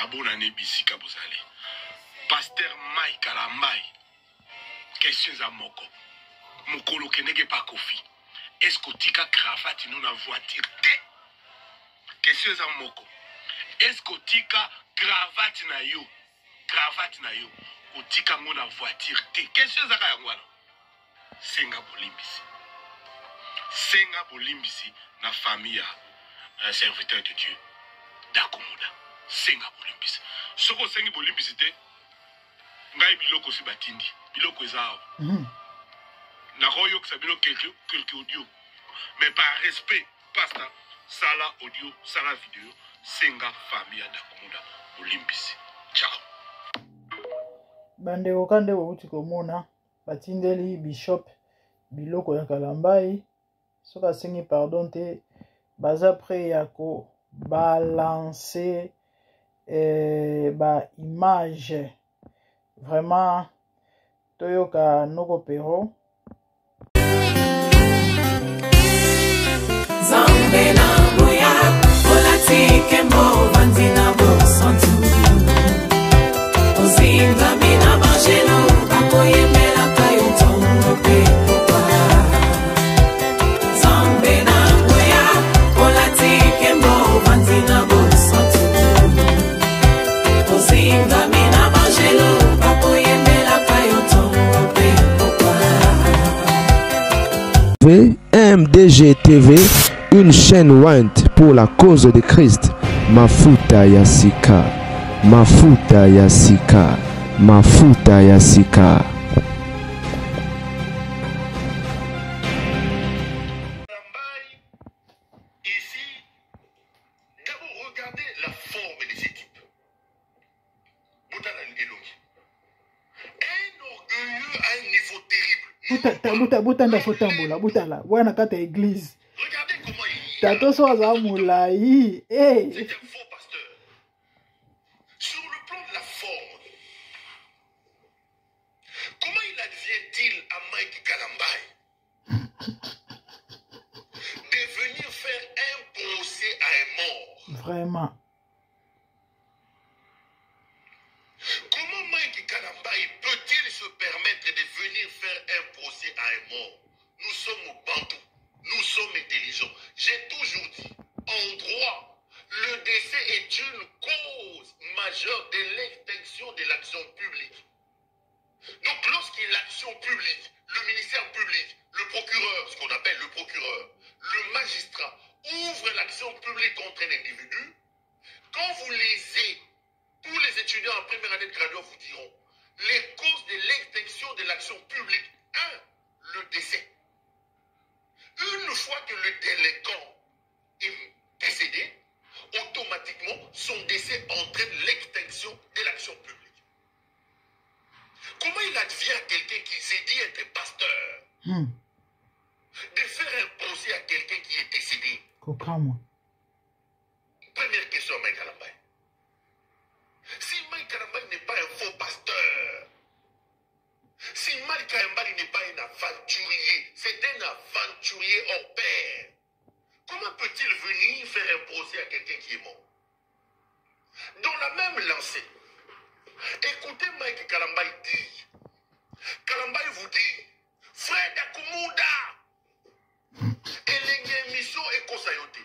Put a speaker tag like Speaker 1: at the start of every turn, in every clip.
Speaker 1: Babonane bisika bozali. Pasteur Mike Kalambai. Questions à moko. Mokolo kenege pa kofi. Est-ce que tika cravate nous na voiture te? Questions à moko. Est-ce que tika cravate na yo? Cravate na yo. Otika mona voiture te. Questions à kayangwana. Senga bolimbisi. Senga bolimbisi na famille un serviteur de Dieu. Dakomuda. Senga bolimbisi. Soko sengi bolimbisi te. Ngai biloko si batindi. Biloko ezao. Nakoyo que ça bino quelques audio. Mais par respect, pasta, sala audio, sala vidéo, senga famille Dakomuda bolimbisi. Ciao.
Speaker 2: Bande okande wauti komona batindeli bishop biloko ya Kalambai soka sengi pardon te baza prêt ya ko balancer ba image vraiment toyoka noko pero
Speaker 3: Zambe na moya olatike mo vandina bo santu ozinga mina bajelo bakoye mela kayo tongo pe Zambe na moya olatike mo vandina bo santu ozinga mina bajelo bakoye mela kayo tongo pe
Speaker 4: MDG TV, une chaîne Wint pour la cause de Christ. Mafuta Yasika, Mafuta Yasika, Mafuta Yasika.
Speaker 1: Ici, d'abord regardez la forme des équipes. Un orgueilleux à un niveau terrible.
Speaker 2: butanda fotambola butala wana kata église
Speaker 1: Regardez comment il
Speaker 2: tato so za mulai eh
Speaker 1: c'est un faux pasteur. Sur le plan de la forme, comment il advient-il à Mike Kalambai de venir faire un procès à un mort?
Speaker 2: vraiment
Speaker 1: Comment Mike Kalambai peut-il se permettre de venir faire un procès à un mort? Nous sommes au Bantou. Nous sommes intelligents. J'ai toujours dit, en droit, le décès est une cause majeure de l'extinction de l'action publique. Donc lorsqu'il y a l'action publique, le ministère public, le procureur, ce qu'on appelle le procureur, le magistrat, ouvre l'action publique contre un individu, quand vous lisez, tous les étudiants en première année de graduat vous diront, les causes de l'extinction de l'action publique. 1. Le décès. Une fois que le délinquant est décédé, automatiquement, son décès entraîne l'extinction de l'action publique. Comment il advient à quelqu'un qui s'est dit être pasteur de faire un procès à quelqu'un qui est décédé?
Speaker 2: Comprends-moi.
Speaker 1: Première question, Mike Kalambai. Si Mike Kalambai n'est pas un faux pasteur, si Mike Kalambai n'est pas un aventurier, c'est un aventurier hors pair, comment peut-il venir faire un procès à quelqu'un qui est mort? Dans la même lancée, écoutez Mike Kalambai dire. Kalambai vous dit, frère Dakoumuda, et l'émission est consayoté.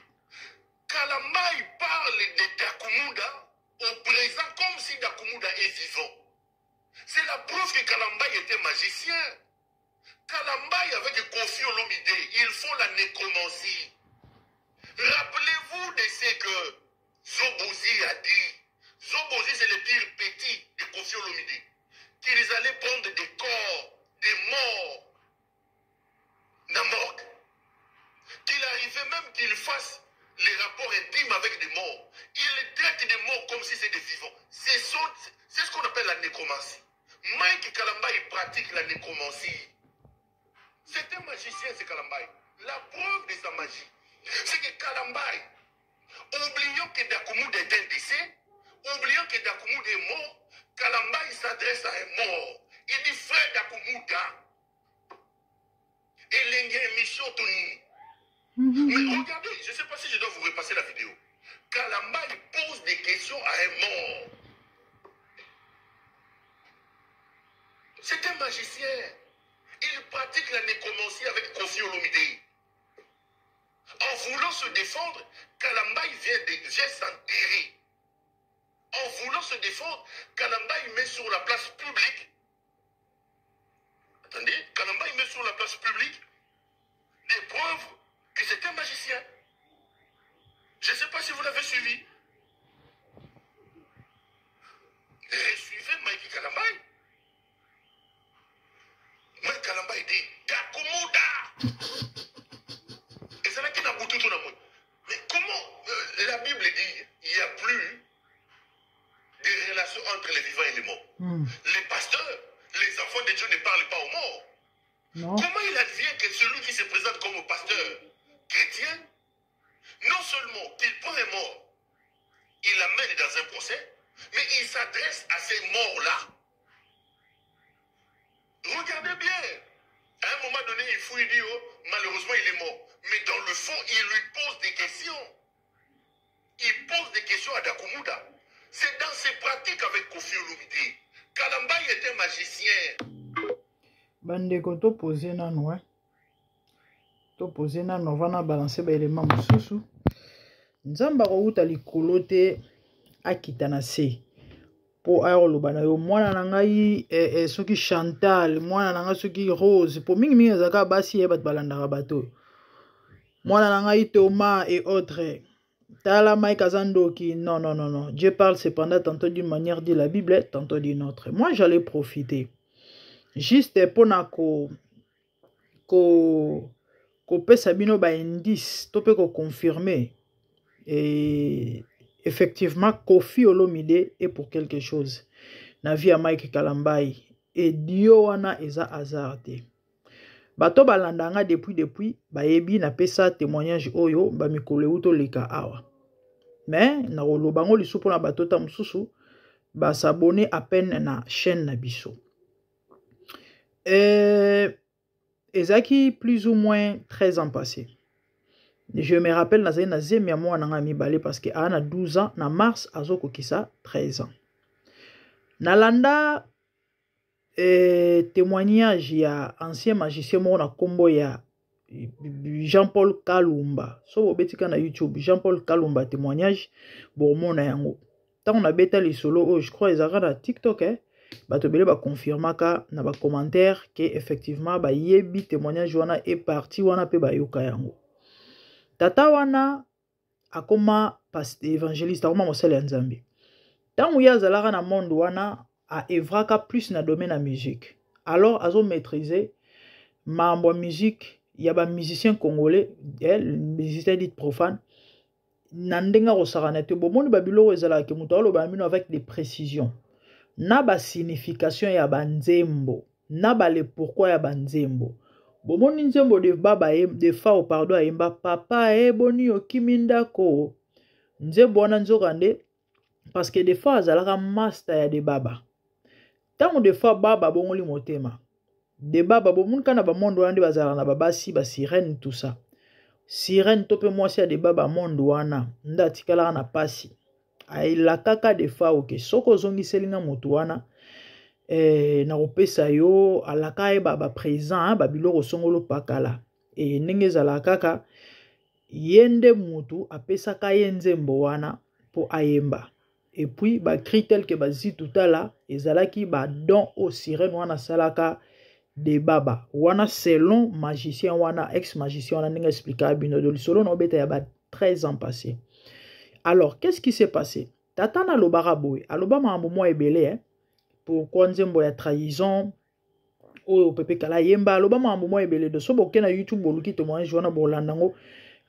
Speaker 1: Kalambai parle de Dakoumuda au présent comme si Dakoumuda est vivant. C'est la preuve que Kalambai était magicien. Kalambai avec Kofi Olomide, ils font la nécromancie. Rappelez-vous de ce que Zobozi a dit. Zobozi, c'est le pire petit de Kofi Olomide. Qu'ils allaient prendre des corps, des morts, dans la morgue. Qu'il arrivait même qu'ils fassent les rapports intimes avec des morts. Ils traitent des morts comme si c'était des vivants. C'est ce qu'on appelle la nécromancie. Mike Kalambai pratique la nécromancie. C'est un magicien, c'est Kalambai. La preuve de sa magie, c'est que Kalambai, oubliant que Dakoumuda est un décès, oubliant que Dakoumuda est mort, Kalambai s'adresse à un mort. Il dit, frère Dakoumuda, et l'émission Tony. Mais regardez, je ne sais pas si je dois vous repasser la vidéo. Kalamba, il pose des questions à un mort. C'est un magicien. Il pratique la nécromancie avec Kofi Olomide. En voulant se défendre, Kalamba il vient s'enterrer. En voulant se défendre, Kalamba il met sur la place publique. Attendez, Kalamba il met sur la place publique des preuves que c'est un magicien. Je ne sais pas si vous l'avez suivi. Suivez Mike Kalamba. Mike Kalamba il dit Gakumoda. Et c'est là qu'il a bouté tout le monde. Mais comment la Bible dit il n'y a plus de relations entre les vivants et les morts. Les pasteurs, les enfants de Dieu ne parlent pas aux morts.
Speaker 2: Non.
Speaker 1: Comment il advient que celui qui se présente comme pasteur chrétien, non seulement qu'il prend un mort, il l'amène dans un procès, mais il s'adresse à ces morts-là. Regardez bien. À un moment donné, il fouille, il dit, oh, malheureusement, il est mort. Mais dans le fond, il lui pose des questions. Il pose des questions à Dakumuda. C'est dans ses pratiques avec Kofi Olomide. Kalamba est un magicien.
Speaker 2: Bandeko to posé nano, hein. To posé nano, vana balancer ba élément mususu. Nzamba kouta likolo te akita na se. Po ayoloba na yo mwana na ngai soki Chantal, mwana na ngai soki Rose, po mingi ezaka basi e bat balanda bato. Mwana na ngai Thomas et autres. Tala Mike Azandoki, non. Dieu parle cependant tantôt d'une manière de la Bible, tantôt d'une autre. Moi, j'allais profiter. Juste pour ko pesa bino ba indice, to pe ko confirmer. Et effectivement, Kofi Olomide est pour quelque chose. Na vie à Mike Kalambai. Et Dio wana eza azarte. Bato balandanga depuis bayebi na pesa témoignage oyo ba mikole uto leka awa. Mais na rolobango lisu pona bato ta mususu ba s'abonner à peine na chaîne na biso. Ezaki plus ou moins 13 ans passés. Je me rappelle na zemi ya mwana nga mibale parce que ana 12 ans na mars azoko kisa 13 ans. Nalanda témoignage ya ancien magicien mo na kombo ya Jean-Paul Kalumba. So betika na YouTube Jean-Paul Kalumba témoignage bomona yango. Tant on a beta les solo oh, je crois ezaka na TikTok bato bele ba confirmaka na ba commentaire que effectivement ba yebi témoignage wana est parti wana pe ba yoka yango. Tata wana akoma pasteur évangéliste akoma mosala nzambe. Tant ya zalaka na monde wana a evraka plus na domaine la musique. Alors azo maîtriser mambo musique, il y a ba musicien congolais, musicien dit profane. Nandenga rosarana te bomoni babilo ezala ke mutalo ba mino avec des précisions. Na ba signification ya banzembo, na ba le pourquoi ya banzembo. Bomoni nzembo de baba de fa au pardon emba papa boni okiminda ko. Nzembo wana nzokande parce que des fois azalaka master ya de baba. Tant de fois baba bongoli motema. De baba bomoni kana ba monde wana bazala na babasi ba sirène tout ça. Sirène tope moi si de baba monde wana nda tikala na pasi. Ai la kaka de fois oke soko zongi selinga moto wana na opesa yo alaka e baba présent ba biloko songolo pakala. E ndenge zala kaka yende mutu apesa ka yenzembo wana po ayemba. Et puis ba cri tel que bazi tout à la ezalaki ba don au sirène wana salaka de baba wana selon magicien wana ex magicien wana ninga expliquer bino de solo no beta ya ba 13 ans passés. Alors qu'est-ce qui s'est passé? Tata na lobara boy aloba mambo mo ebele pour konzembo ya trahison o pepe kala yemba aloba mambo mo ebele de so boke na YouTube boluki témoignage wana bolandango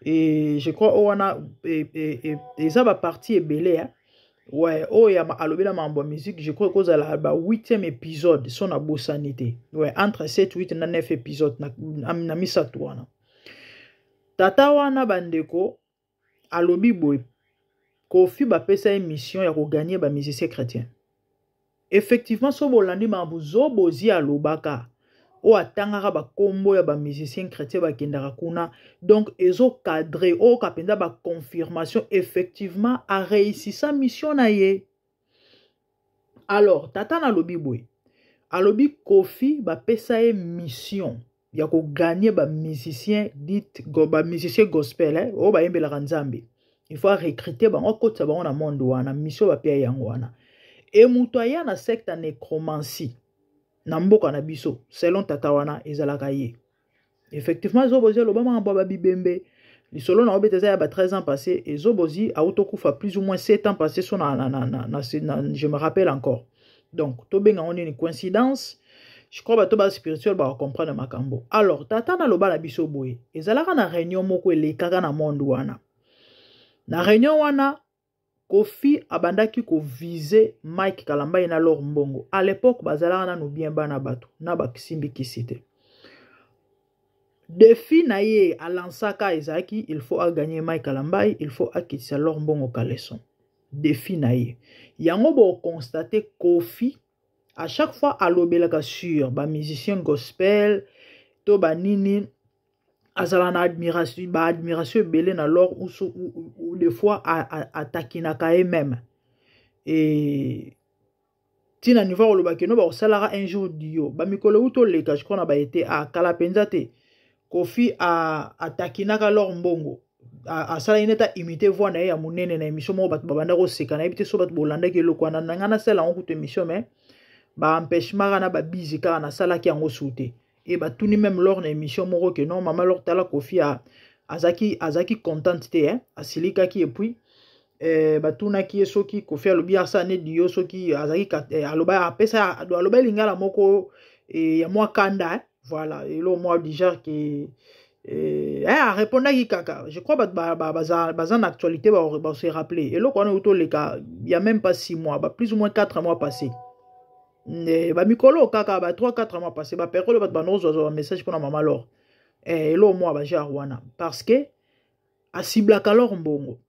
Speaker 2: et je crois wana et ça va partie ebele ouais, oh, ya alobela mambo musique, je crois que c'est la 8e épisode, son abosanité. Ouais, entre 7, 8 et 9 épisodes, na misatu wana. Tata wana bandeko, alobi boy, Kofi ba pesa émission ya ko gagner ba musicien chrétien. Effectivement, so bolandi mambo zo bozi alobaka. o atangaka ba kombo ya ba musicien chrétien ba kendaka kuna donc ezo cadrer o kapenda ba confirmation effectivement a réussi sa mission na ye. Alors tata na lobi boy alobi Kofi ba pesa ye mission ya ko gagner ba musicien dit ba musicien gospel o ba yembela nzambe. Il faut recruter bango kotsa bango na monde wana mission ba pia yango wana. Et mutu aya na secte nécromancie na mboka na biso selon tata wana ezalaka ye. Effectivement zobozi lobama ngamba ba bibembe lisolo na obeteza ya ba 13 ans passé et zobozi a autokufa plus ou moins 7 ans passé son je me rappelle encore. Donc to benga on une coïncidence. Je crois que ba spirituel ba comprendre makambo. Alors tata na loba na biso boye ezalaka na réunion moko elekaka na monde wana. Na réunion wana Kofi abandaki ko viser Mike Kalambai na Laure Mbongo. À l'époque bazalaka na no bien bana bato na bakisimbi kisite. Défi na ye alansaka ezaki il faut gagner Mike Kalambai, il faut akitisa Laure Mbongo Kaleson. Défi na ye. Yango bo constater Kofi à chaque fois alobelaka sur ba musicien gospel to ba nini azala na admiration belé na lor ou des fois atakinaka même et tina niveau lo bakeno ba salara un jour dio ba mikolo uto leka je crois na ba été a kala penzate Kofi a atakinaka Laure Mbongo a sala ineta imiter voix na ya munene na émission mo ba banda ko seka na ibite so bat bolanda ke lokwana na ngana sala on kuto émission mais ba empêchement na ba busy ka na sala ki yango souté. Et bah tout ni même lors na émission moko que non maman lors tala Kofi a azaki contente te hein asilika ki et puis bah tout na ki soki Kofi alobi asa ne dio soki azaki aloba apesa aloba lingala moko et ya moi kanda voilà et là moi déjà que répondre ki kaka je crois bazan actualité ba se rappeler et là quand on le cas il y a même pas 6 mois bah plus ou moins 4 mois passés. Ba mikolo kaka ba 3-4 mois passé ba perro ba nozo message pour maman alors lo moi ba jarwana parce que a cibla kalor mbongo.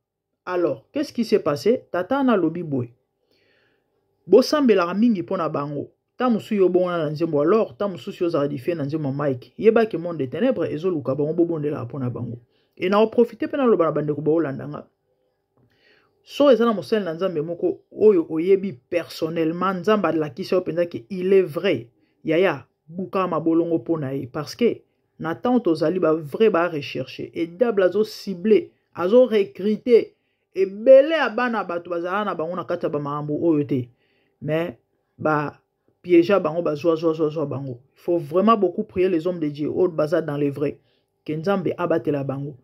Speaker 2: Alors qu'est-ce qui s'est passé tata na lobi boy bo sambela mingi pona bango ta musu yo bona na nzembo alors ta musu yo za difé na nzembo Mike yeba ke monde des ténèbres ezoluka bango bobondela pona bango et na profiter pena lo bana bande ko ba olandanga. So ezana mosel na nzambe moko oyo oyebi personnellement nzamba de la kisa openda que il est vrai yaya buka mabolongo pona ye parce que na tant ozali ba vrai ba rechercher et diable azo ciblé azo recruter et belé abana bato bazala na bango na kata ba mambo oyo te mais ba piéger bango ba zo bango. Il faut vraiment beaucoup prier les hommes de Dieu au bazar dans les vrais que nzambe abatela bango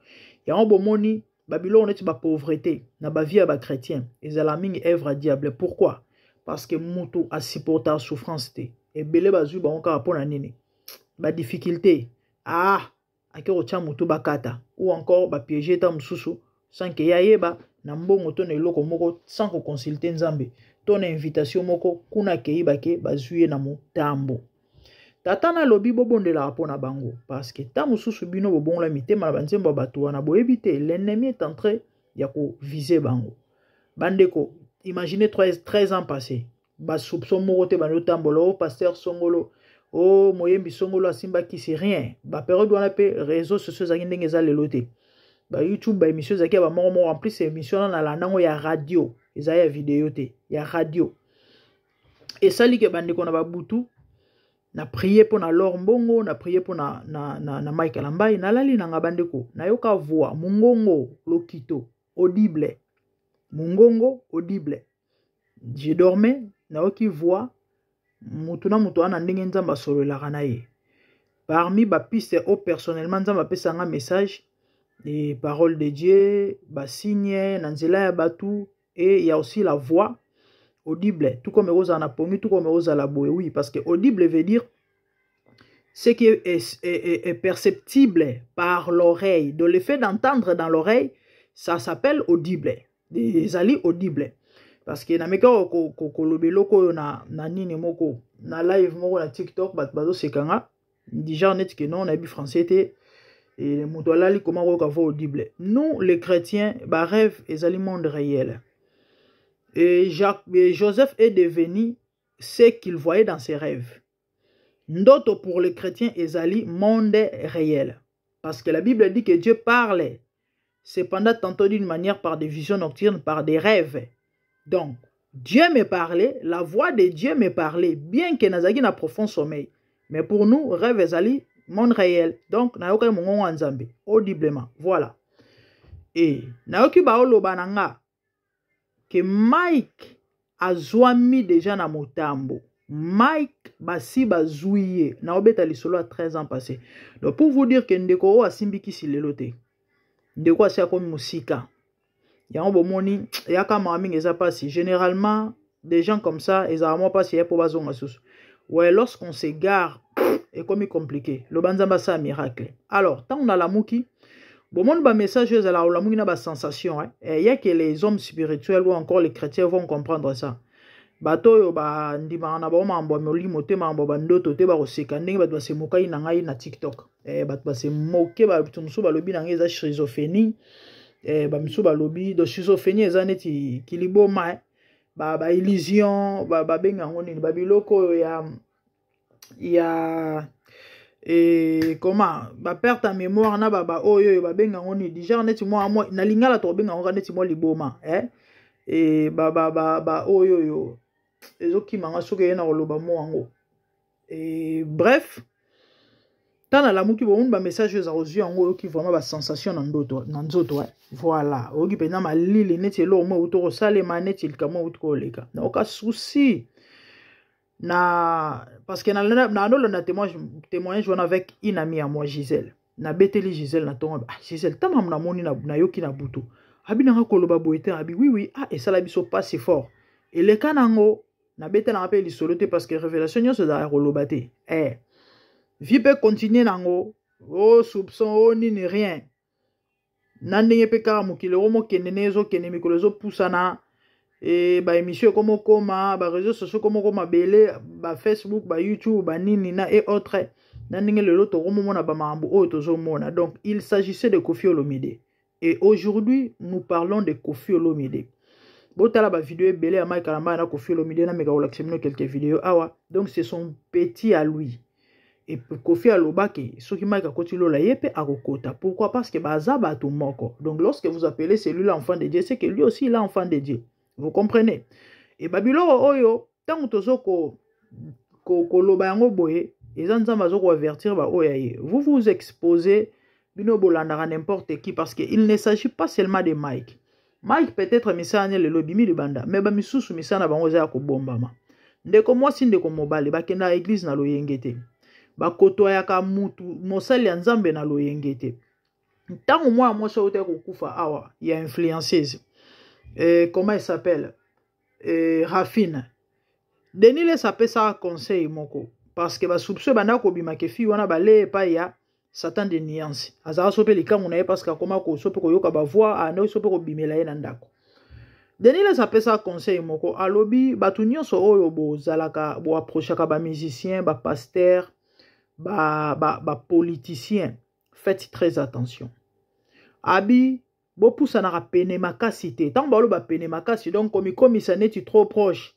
Speaker 2: ya on bomoni Babylone est ba pauvreté na ba vie ba chrétien ezala mingi œuvre à diable. Pourquoi? Parce que mutu a supporter souffrance te et belé bazu ba onka pona nini ba difficulté akero cha mutu bakata ou encore ba piéger ta mususu sans que yayeba na mbongo to na eloko moko sans ko consulter nzambe ton invitation moko kuna keiba ke bazuye na mutambo. Tata na lobi bobondela pona bango parce que ta mususu bino bobongola mitema na banzembo bato wana boyebite l'ennemi est en train ya ko viser bango. Bandeko imaginez 13 ans passés ba soupçon moko te bano tambolo pasteur Songolo moyembi Songolo asimba ki c'est rien ba période wana pe réseaux sociaux za ndenge za lelote ba YouTube ba émission za ki ba moko en plus émission na la nango ya radio eza ya vidéo te ya radio et sali ke bandeko na ba butu na prier pour na Laure Mbongo na prier pour na Mike Kalambai na lali na ngabandeko na yoka voix mungongo lokito audible mungongo audible je dormais na yoki voix mutuna mutu ana ndenge nzamba solo la kanaye parmi ba piste au personnellement nzamba pesa nga message les paroles de Dieu ba signe na nzela ya batu et il y a aussi la voix audible, tout comme Rosa na pongi, tout comme Rosa la boue. Oui, parce que audible veut dire ce qui est perceptible par l'oreille. Donc le fait d'entendre dans l'oreille, ça s'appelle audible. Des alliés audibles. Parce que na meka ko lobelo ko na nini moko na live moko na TikTok bazo sekanga déjà net que non na bi français te et mutolali comment ko ka audible. Nous les chrétiens ba rêve ezali monde réel. Et Joseph est devenu ce qu'il voyait dans ses rêves. Ndoto pour les chrétiens ezali monde réel. Parce que la Bible dit que Dieu parle. Cependant, tantôt d'une manière par des visions nocturnes, par des rêves. Donc, Dieu me parlait, la voix de Dieu me parlait, bien que nazaki na profond sommeil. Mais pour nous, rêve ezali monde réel. Donc, nayoka mongongo nzambe, audiblement. Voilà. Et nayoki baoloba nanga que Mike azwami déjà na motambo. Mike basi bazouye na obeta lisolo à 13 ans passé. Donc pour vous dire que ndeko o asimbiki silelote. Ndeko asi akomi musika. Yango bomoni yaka mami eza pasi. Généralement des gens comme ça ils ont pas si pour bazonga susu. Ouais, lorsqu'on s'égare est comme compliqué. Le banzamba ça miracle. Alors, tant on a la muki bon, ba message à la muki na ba sensation il y a que les hommes spirituels ou encore les chrétiens vont comprendre ça. Bato yo ba ndima na ba mambo molimo te mambo bandoto te ba koseka ndenge bato se mokai na ngai na TikTok bato ba se moke ba tumsu ba lobi na ngai za schizophrénie ba msu ba lobi de schizophrénie eza neti kiliboma ba illusion ba benga ngoni ba biloko ya comment ba perte en mémoire na ba oyo ba benga ngoni déjà neti moi na lingala to benga ngoni neti moi liboma et ba oyo yo ezoki manga soki yena koloba mo ango et bref tana la muki bon ba message za ozwi ango qui vraiment ba sensation na nzoto voilà oki pena malili neti lo mo utoko salema neti kama utoko leka na oka souci na parce que na na témoignage avec une amie à moi Gisèle na beteli Gisèle na tonga Gisèle tamam na moni na yoki na butu abi na koloba boete abi oui et ça la biso pas si fort et le kanango na bete na rappel lisolote parce que révélation nyonso za kolobate vie peut continuer nango soupçon ni rien nandenge pe ka mukile o mo kenenezo kenemi kolezo pusana et ba émission comme koma ba réseaux sociaux comme koma belé ba Facebook ba YouTube ba nini na et autres nandenge le loto romo na ba mambo o tozo mona. Donc il s'agissait de Koffi Olomide et aujourd'hui nous parlons de Koffi Olomide. Botala ba vidéo belé à Mike Kalamba na Koffi Olomide na meka olaxemino quelques vidéos awa. Donc c'est son petit à lui. Et Koffi Alobake, ce qui m'a côté la yepe à Rokota. Pourquoi? Parce que Bazaba tout moko. Donc lorsque vous appelez celui-là enfant de Dieu, c'est que lui aussi il est enfant de Dieu. Vous comprenez? Et Babylone oyo, tant que ko loba yango boye, et zanzamba zo ko avertir ba oyaye. Vous vous exposez bino bolandara n'importe qui parce que il ne s'agit pas seulement de Mike. Mike peut-être misanya le lobimi de banda, mais ba misusu misana bango za ko bombama. Ndeko mwasi ndeko mobale bakenda église na loyengete. Bakoto ya ka mutu mosali ya nzambe na loyengete. Tango moi so ote ko kufa awa, il y a influenceuse. Comment elle s'appelle? Rafine. Denis les appelle ça conseil moko parce que ba soupçon bana ko bima ke fi wana bale pa ya Satan de nuance. Azara sope likamu na ye parce que koma ko sope ko yoka ba voix ana sope ko bimela ye na ndako. Denis les appelle ça conseil moko alobi batu nyonso oyo bo zalaka bo approchaka ba musicien, ba pasteur, ba politicien. Faites très attention. Abi bo poussa na pene makasi te. Tant balo ba pene makasi donc comme ça n'est trop proche.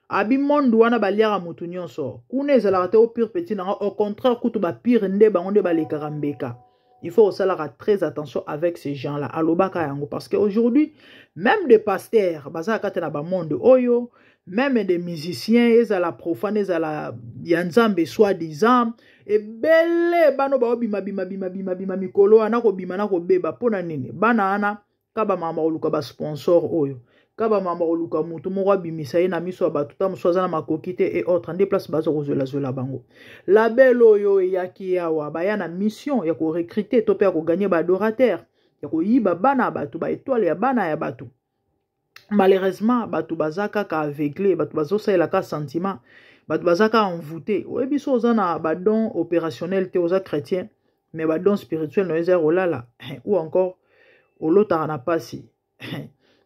Speaker 2: Abi monde wana baliara mutu nyonso. Kuna ezalaka te au pire petit na au contraire kutu ba pire nde ba onde ba le karambeka. Il faut aussi faire très attention avec ces gens-là. Alobaka yango parce que aujourd'hui même des pasteurs bazaka te na ba monde oyo, même des musiciens ezala profane ezala yanzambe soi-disant et belle bano ba obima bima mikolo ana ko bima na ko beba pona nini bana ana kaba mama oluka ba sponsor oyo kaba mama oluka mutu moko bimisa ye na miso ba tuta musoza na makokite et autres en déplace bazo zola bango la belle oyo yaki yawa ba ya na mission ya ko recruter to pe ko gagner ba adorateur ya ko yiba bana batu ba étoile ya bana ya batu. Malheureusement batu bazaka ka aveuglé batu bazo saela ka sentiment batu bazaka envoûté oyebi so ozana ba don opérationnel te oza chrétien mais ba don spirituel no ezero lala ou encore olota na pasi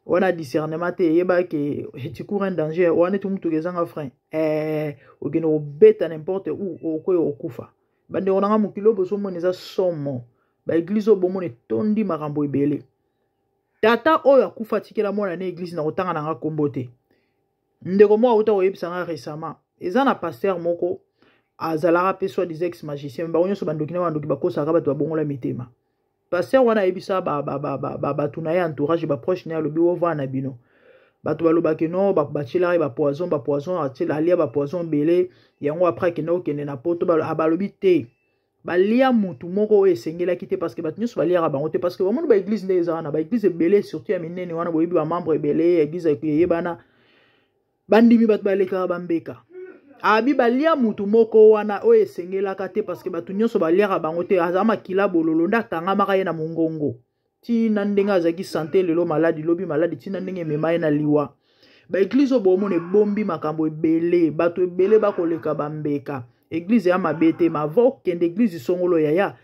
Speaker 2: on a discernement te yeba ke tu cours un danger on est tout mutu gezanga frein ogeno beta n'importe où okoyo okufa bande onanga mukilo boso moneza somo ba église obomone tondi makambo ebele tata oyo akufa tikela mwana na église na kotanga na kombo te ndeko mo auta oyebisanga récemment eza na pasteur moko azalaka pe soit des ex magicien ba onyo so bandoki na bandoki bakosa ka bato babongola mitema pasteur wana ebisa bato na ye entourage ba proche na lobi ova na bino bato balobaki no bachila ba poison atila alia ba poison belé yango après que no kende na poto balobi te balia mutu moko esengela kité parce que bato nyuso balia bango te parce que bamondu ba église nde ezana na ba église belé surtout ya minene wana boyebi ba membre belé église ekuyeye bana bandimi bato baleka bambeka abi balia mutu moko wana o esengelaka te parce que bato nyonso balia bango te azama kila bololo ndakanga maka ye na mongongo tina ndenge azaki santé lelo maladi lobi maladi tina ndenge memaye na liwa ba église obomone bombi makambo ebele bato ebele bakoleka bambeka église ya mabete mavo kende église songolo yaya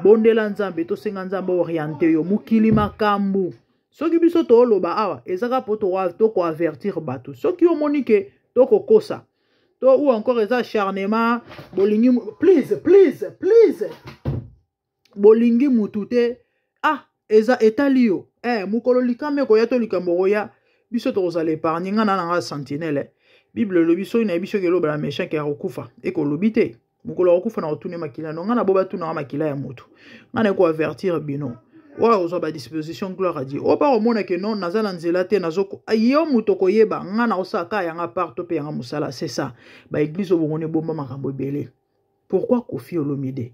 Speaker 2: bondela nzambe to senga nzambe orienté yo mukili makambu soki biso to loba awa ezaka poto wa to ko avertir bato soki omoni ke to kokosa to ou encore eza acharnement bolingi please bolingi mutute eza etalio mukolo likame ko ya to likambo koya biso to kozala épargne ngana nanga sentinelle Bible lobi so ina biso ke loba la méchant ke akokufa e ko lobi te mukolo akokufa na otune makila no ngana boba tuna makila ya mutu ngana ko avertir bino wa ozo ba disposition gloire a Dieu o ba omona ke non nazala nzela te nazoko ayo mutu ko yeba ngana osaka yanga parto pe yanga musala c'est ça ba église obongone bomba makambo belé pourquoi Koffi Olomide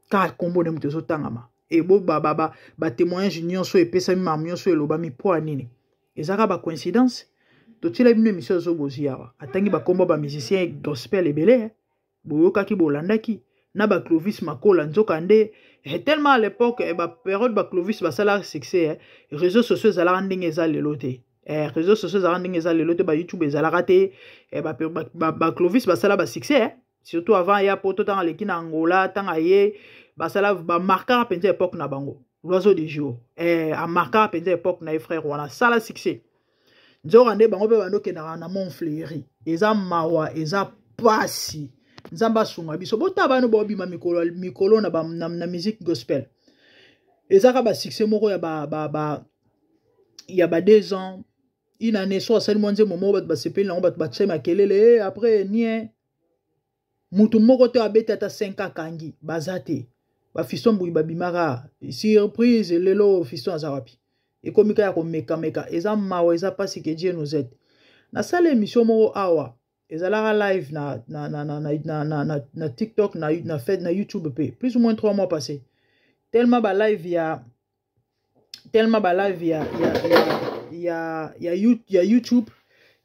Speaker 2: ka kombo ne mutu so tangama e bo ba témoignage nyonso epesa mi mamionso eloba mi po anini ezaka ba coïncidence to tila bino émission zo boziawa atangi ba kombo ba musicien gospel ebele boyoka ki bolandaki na ba Clovis Makola nzoka nde tellement à l'époque ba période ba Clovis ba sala succès réseaux sociaux zala ndenge za lelote réseaux sociaux zala ndenge za lelote ba YouTube ezala raté ba Clovis ba sala ba succès surtout avant ya poto tanga leki na Angola tanga ye ba sala ba marquer penza époque na bango l'oiseau du jour a marquer penza époque na frère wana sala succès nzoka nde bango pe bando kenaka na Montfleury eza mawa eza pasi nzamba sunga biso bota bano bobima mikolo na musique gospel ezaka ba succès moko ya ba 2 ans une année soit sel monze momo ba sepeli na ba tsema kelele après nie mutu moko te abeta ata 5 kangi bazate ba fiston bui babimaka surprise lelo fiston azawapi ekomika ya komeka eza mawa eza pasi que Dieu nous aide na sala émission moko awa ezalaka live na TikTok na YouTube pe plus ou moins 3 mois passés tellement ba live ya YouTube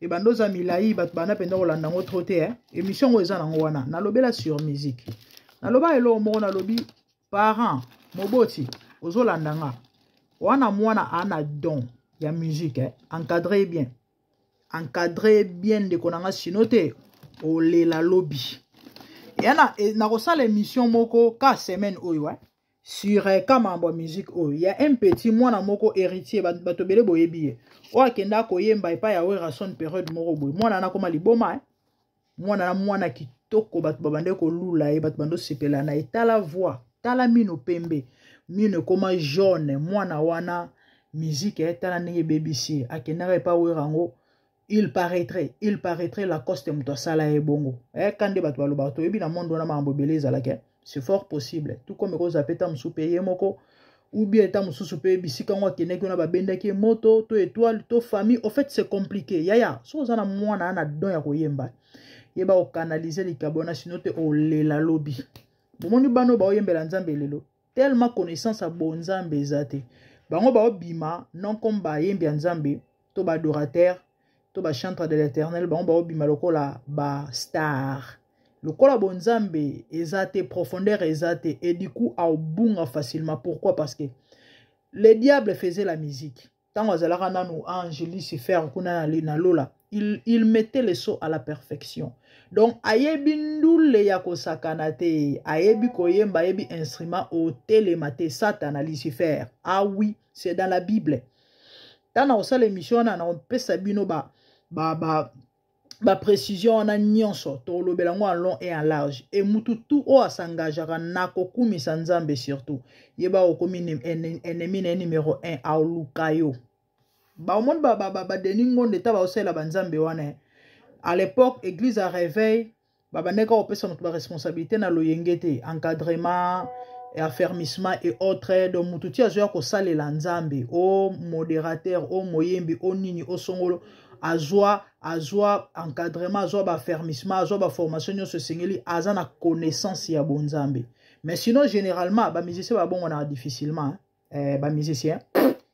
Speaker 2: et bandoza milai bat bana penda kolanda ngo troté émission ngo eza nango wana nalobela sur musique naloba elo mo na lobi parents moboti ozolanda nga wana mwana ana don ya musique encadrez bien de konanga sinote ole la lobby yana na kosala émission moko ka semaine oyo sur kamambo musique oyo ya un petit mwana moko héritier bato bele boyebi o akenda koyemba epa ya rason période moko boy mwana na koma liboma mwana kitoko bato babande ko lula bato bando sepela na etala voix tala mino pembe mino koma jaune mwana wana musique etala ndenge BBC akenda epa rango il paraîtrait la coste muto sala e bongo kande bato baloba to yebi na monde wana mambo beleza la c'est fort possible tout comme ko zapeta musu payer moko ou bien ta musu pe bisika ngwa keneki na babenda ki moto to étoile to famille au fait c'est compliqué yaya so zana mwana ana don ya koyemba yeba o canaliser les carbona sinote o lela lobby bomoni bano ba oyembela nzambe lelo tellement connaissance a bonzambe ezate bango ba obima non comme ba yembi nzambe to ba adorateur to ba chantre de l'éternel bango ba obima lokola ba star lokola bonzambe ezate profondeur ezate et du coup a bunga facilement pourquoi parce que le diable faisait la musique tant azalaka nanu ange Lucifer kuna na lola il mettait les sauts à la perfection donc ayebi ndule ya kosakana te ayebi koyemba ayebi instrument au télématé Satan Lucifer ah oui c'est dans la Bible tant na osala émission na pesa bino ba précision na nyonso to lobelango en long et en large et mutu tout o asangajaka na kokumisa nzambe surtout yeba okomi ennemi numéro 1 aulukayo ba omon ba deningo ndeta ba osela banzambe wana à l'époque église à réveil babandeka opesa moto ba responsabilité na loyengete encadrement et affermissement et autres donc mututi azoya ko salela nzambe o modérateur o moyembi o nini o songolo azwa encadrement azwa ba affermissement azwa ba formation nyonso sengeli aza na connaissance ya bonzambe. Mais sinon généralement ba musicien ba bongo na difficilement ba musicien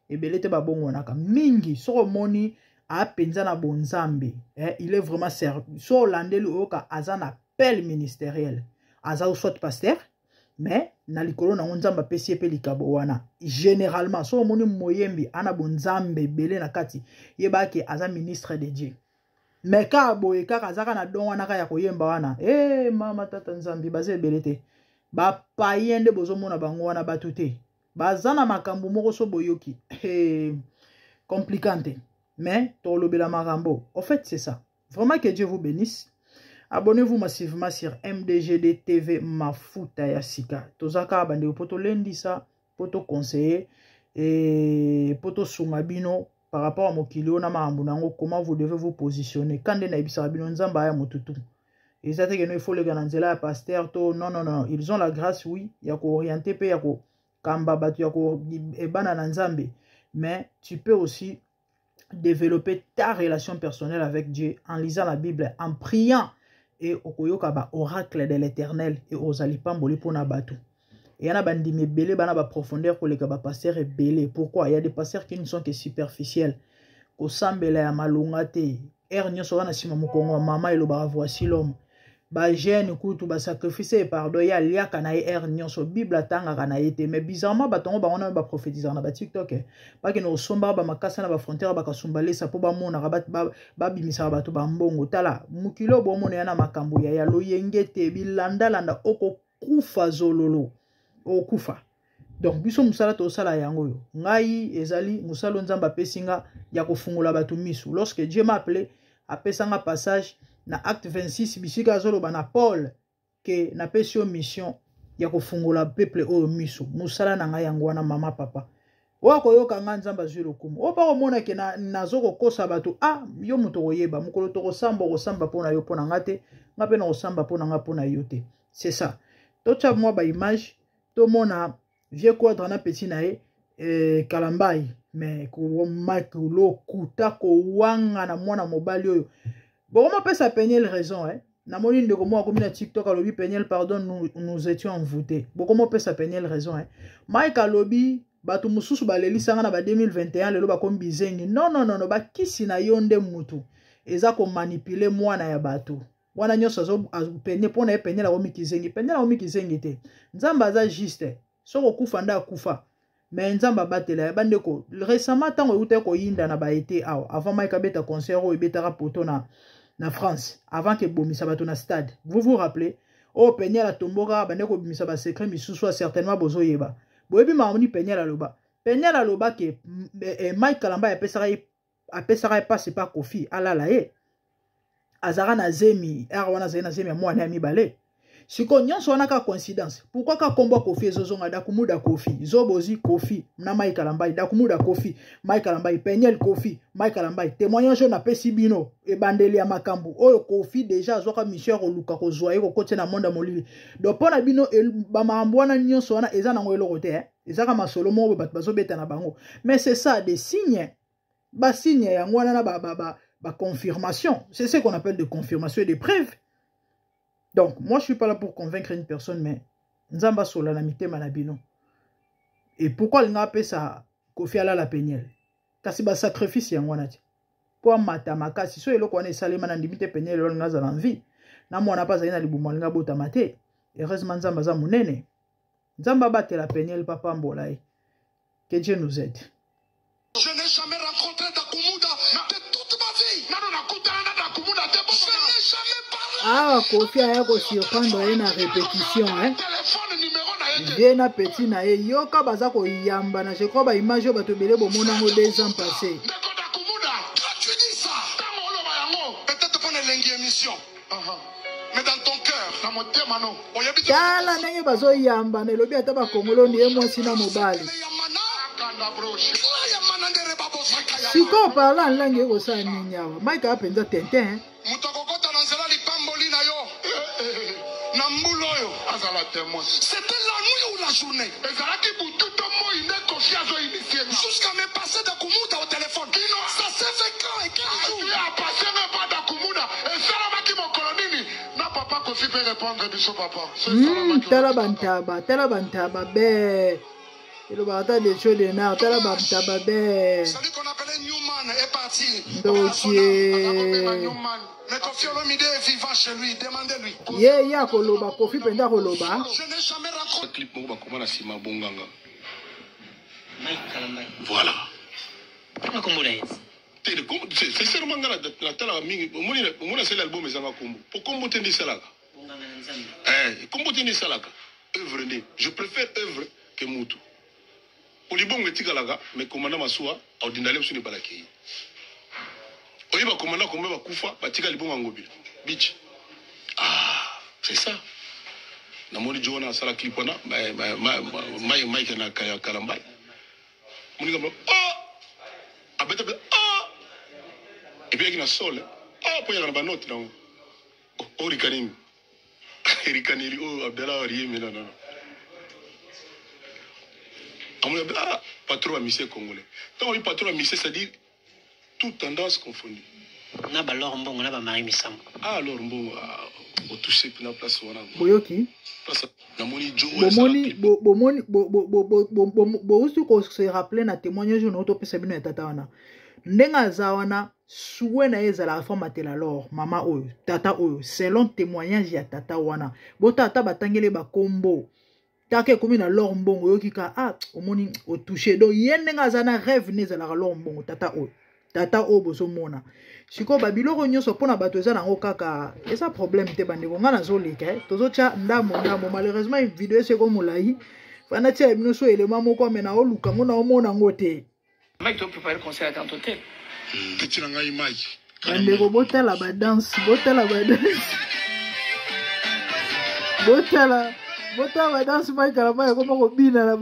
Speaker 2: et belete ba bongo na ka mingi soko moni a penza na bonzambe il est vraiment sérieux so landeli oka aza na appel ministériel aza soit pasteur mais na likolo na nzamba pesi epe likabo wana généralement so moni moyembi ana bonzambe belé na kati yebaki aza ministre de Dieu. Mais ka boye kaka azaka na don wana ka ya koyemba wana mama tata nzambi baze belete ba payende bozomona bango wana batute bazana makambo moko so boyoki compliquante. Mais tolobela marambo. En fait, c'est ça. Vraiment que Dieu vous bénisse. Abonnez-vous massivement sur MDGD TV Mafuta ya Sika. Tozaka bande poto lendi ça, poto conseiller et poto sungabino par rapport à mokilio na marambo nango comment vous devez vous positionner. Quand na ibisa bino nzamba ya motutu. Et ça te que il faut le gananzela ya pasteur to non, ils ont la grâce oui, ya ko orienter pe ya ko kamba batu ya ko ebana na nzambe. Mais tu peux aussi développer ta relation personnelle avec Dieu en lisant la Bible, en priant et au koyoka ba oracle de l'Éternel et aux alipamboli pour nabatu. Et y en a bandimi belé bana ba profondeur pour les ba pasteur et belé. Pourquoi? Il y a des pasteurs qui ne sont que superficiels. Ko sambela ya malungate. Ernyo so wana sima mukongo mama elo ba voici l'homme. Ba jeune kutu ba sacrifice et pardon ya lia kana ernyo so Bible tanga kana été mais bizarrement ba tongo ba ona ba prophétiser na ba TikTok pas que no somba ba makasa na ba frontière ba kasumbale sa po ba mona ba bimisa ba to ba mbongo tala mukilo bo mona yana makambo ya loyengete bilanda landa oko kufa zololo o kufa. Donc biso musala to sala yango yo ngai ezali musalo nzamba pesinga ya kofungula batu misu. Lorsque Dieu m'a appelé a pesanga passage na acte 26 bisika zolo bana Paul ke na pesio mission ya kofungula peuple o misu musala na ngai yango wana mama papa wako yoka nzamba zulu kumu opa komona ke na zoko kosa batu yo muto koyeba mukolo to kosamba pona yo pona ngate ngape na kosamba pona nga pona yote. C'est ça tocha moi ba image to mona vieux quadre na petit nae kalambai mais ko makulo kutako wanga na mwana mobali oyo. Bon, on peut ça peigner les raisons, hein. Na moni de comment comme na TikTok alobi peigner pardon nous étions envoûtés. Bon, comment peut ça peigner les raisons, hein. Mike alobi batu mususu baleli sanga na ba 2021 lelo ba kombi zengi. Non ba kisi na yonde mutu. Eza ko manipuler mwana ya batu. Wana nyoso zo peigner pona peigner la omi kizengi. Peigner la omi kizengi te. Nzamba za juste. Soko kufa nda kufa. Mais nzamba batela bande ko récemment tango ute ko yinda na ba été avant Mike beta concert o betara poto na France avant que bomisa bato na stade. Vous vous rappelez peña la tomboka bande ko bomisa ba secret misusu certainement bozo yeba. Boyebi maoni peña la loba ke Mike Kalamba apesara passe pas Kofi alala azara na zemi wana zena zemi mwana ya mibale. Siko nyonso wana ka coïncidence. Pourquoi ka kombo Kofi ezozonga dakumuda Kofi zobozi Kofi na Mike Kalamba dakumuda Kofi Mike Kalamba peñel Kofi Mike Kalamba témoignage na pesi bino e bandeli ya makambu oyo Kofi déjà azoka mission ko luka ko zoye ko kote na monde molili donc pona bino ba makambu wana nyonso wana eza nango eloko te eza ka masolo mo bat bazobeta na bango mais c'est ça des signes ba signes ya ngwana na ba confirmation c'est ce qu'on appelle de confirmation et de preuve. Donc, moi, je ne suis pas là pour convaincre une personne, mais Nzamba sola na mitema na bino. Et pourquoi il n'a appelé ça Kofi ala la peñel? Kasi ba sacrifice ya ngwana ti. Pour matamaka, si so elo kwane salema na ndimite peñel lo ngaza na vie. Na mwana pas na libuma nga bota mate. Heureusement Nzamba za munene. Nzamba bate la peñel papa mbolai. Que Dieu nous aide.
Speaker 1: Je n'ai jamais rencontré Dakumuda de toute ma vie. Non, Dakumuda de je n'ai jamais parlé.
Speaker 2: Kofi a yako surprendre na répétition, hein. Viens na petit na yoka baza ko yamba na je crois ba image ba to bele bo mona ngo 2 ans passés.
Speaker 1: Tu dis ça. Peut-être pour une émission. Mais dans ton cœur, dans mon témano,
Speaker 2: Tala ndenge bazo yamba na lobi ata ba kongolo ni mwasi na mobali. Siko parla langue ko sa ninyawa. Mike apenza tenten.
Speaker 1: Mutokokota na nzela lipamboli na yo. Nambuloyo, azala témoin. C'était la nuit ou la journée? Ezalaki bututo mo ine confiance au initié. Jusqu'à me passer de Kumuda au téléphone. Ça s'est fait quand et quel jour? Tu as passé même pas de Kumuda. Et Salamaki mon colonini. Na papa Kofi peut répondre biso papa.
Speaker 2: Talabantaba, bé. Et le bâtard des choses de nard, Talabantaba, bé.
Speaker 1: Celui qu'on appelait Newman est parti.
Speaker 2: Dossier.
Speaker 1: Mais Kofi Olomide est vivant chez lui, demandez-lui.
Speaker 2: Ya Koloba, Kofi Penda Koloba.
Speaker 1: Je n'ai jamais rencontré.
Speaker 5: Clip mo ba komana sima bonganga.
Speaker 6: Mike Kalambai.
Speaker 5: Voilà.
Speaker 6: Comment combo là?
Speaker 5: C'est seulement ngala la tala mingi mona c'est l'album ezanga kombo. Pour kombo tendi salaka.
Speaker 6: Bonganga na nzambe.
Speaker 5: Kombo tendi salaka. Œuvre né. Je préfère œuvre que mutu. Pour les bongo tikalaga mais commandant Masua ordinalem suni balaki. Oyiba commandant kombe ba kufa batika libongo ngobila. Bitch. Ah, c'est ça. Namoni Joana sala clip wana Mike na Kalambai. Monika mo abeta et puis il y a une sol pour y avoir une note non ricanine ricaniri Abdallah Rie mais non pas trop à misser congolais quand on dit pas trop à misser ça dit toute tendance confondue
Speaker 6: On a balor mbongo na ba mari misambo.
Speaker 5: Alors mbongo au toucher pour la place wana
Speaker 2: Boyoki.
Speaker 5: place namoni jo
Speaker 2: Bosi ko se rappeler na témoignage no to pesa bino ya tata wana. Ndenga za wana suwe na ezala formatela lor mama oyo tata oyo selon témoignage ya tata wana. Bo tata batangele ba kombo. Take komi na lor mbongo yokika omoni o toucher donc yendenga za na rêve nezala lor mbongo tata oyo bozo mona. Siko babiloko nyonso pona bato eza nango kaka eza problème te bandeko nga nazoleka tozo tia ndamo malheureusement video seko molai fana tia bino so elema moko mena oluka ngo na omona ngo te
Speaker 6: Mike to préparer concert à ton hôtel.
Speaker 5: petit na ngai Mike
Speaker 2: bandeko botala ba danse botala ba danse Mike Kalambai ko moko bina na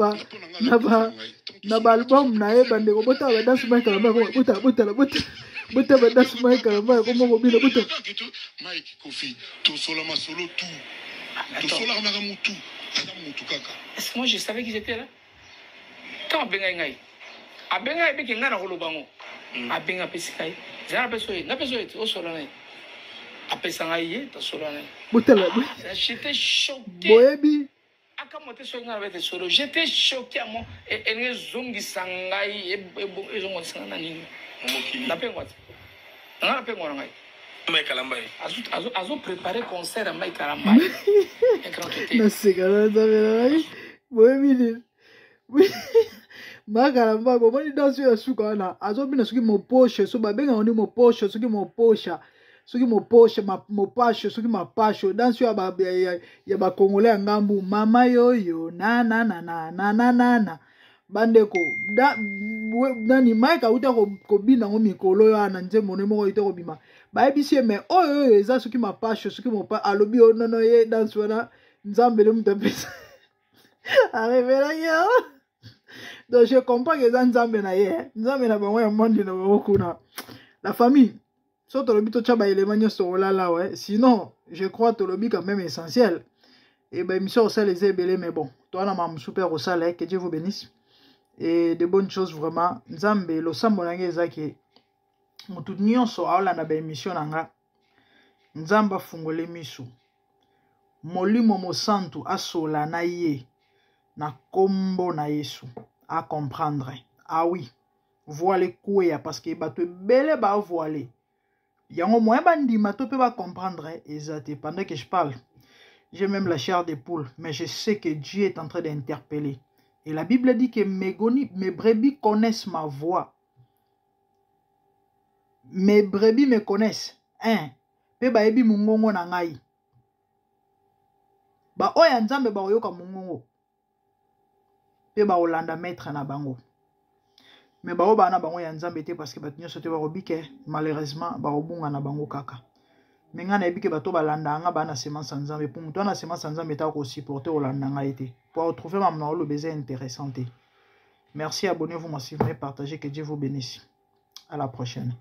Speaker 2: ba album na e bandeko botala ba danse Mike Kalambai ko botala Buta badas Mike Kalambai comment mobile buta
Speaker 5: Mike Kofi to sola masolo tout to sola na mutu kaka.
Speaker 6: Est-ce que moi je savais qu'ils étaient là? Quand benga ngai abenga ebeki ngana ko lobango abenga pesikai zara pesoe na pesoe o sola na apesa ngai to sola na
Speaker 2: butala
Speaker 6: j'étais choqué
Speaker 2: boyebi
Speaker 6: akamote so ngana bete solo j'étais choqué à mon et les zongi sangai et zongi sangana nini la pengwa la pengwa ngai
Speaker 5: Mike Kalambai
Speaker 6: azo préparer concert à Mike Kalambai
Speaker 2: na segala nzambe boyebi Mike Kalambai bomoni danse ya suka na azo bina suki mo poche so babenga oni mo poche suki mo poche mo pasho suki ma pasho danse ya ba congolais ngambu mama yoyo na bandeko nani Mike auta ko bina ngo mikolo yo ana nzembo ne moko ite ko bima ba ebisi me oyo eza suki ma pasho suki mo pa alobi ono ye danse wana nzambe le mutapesa arevela yo donc je comprends que nzambe na ye nzambe na bango ya monde na bakuna la famille so tolobi to chaba élément nyonso olala ouais sinon je crois tolobi quand même essentiel et ben émission ça les ebele mais bon toi na mam super au salaire que Dieu vous bénisse et de bonnes choses vraiment nzambe lo sambo nange ezaki mutu nyonso aolanda ba émission nanga nzamba fungole misu molimo mosantu asola na ye na kombo na Yesu à comprendre oui voiler kouya parce que bato bele ba voiler yango moyen bandima to pe ba comprendre exactement pendant que je parle j'ai même la chair de poule mais je sais que Dieu est en train d'interpeller. Et la Bible dit que mes brebis connaissent ma voix. Mes brebis me connaissent. Pe ba ebi mungongo na ngai. Ba oya nzambe ba oyoka mungongo. Pe ba olanda maître na bango. Mais ba oba na bango ya nzambe te parce que ba tinyo sote ba robike malheureusement ba obunga na bango kaka. Menga na ebike bato balanda nga ba na semence nzambe pour muto na semence nzambe ta ko supporter olanda nga été. Pour retrouver ma mna le baiser intéressant. Merci, abonnez-vous massivement et partagez, que Dieu vous bénisse. À la prochaine.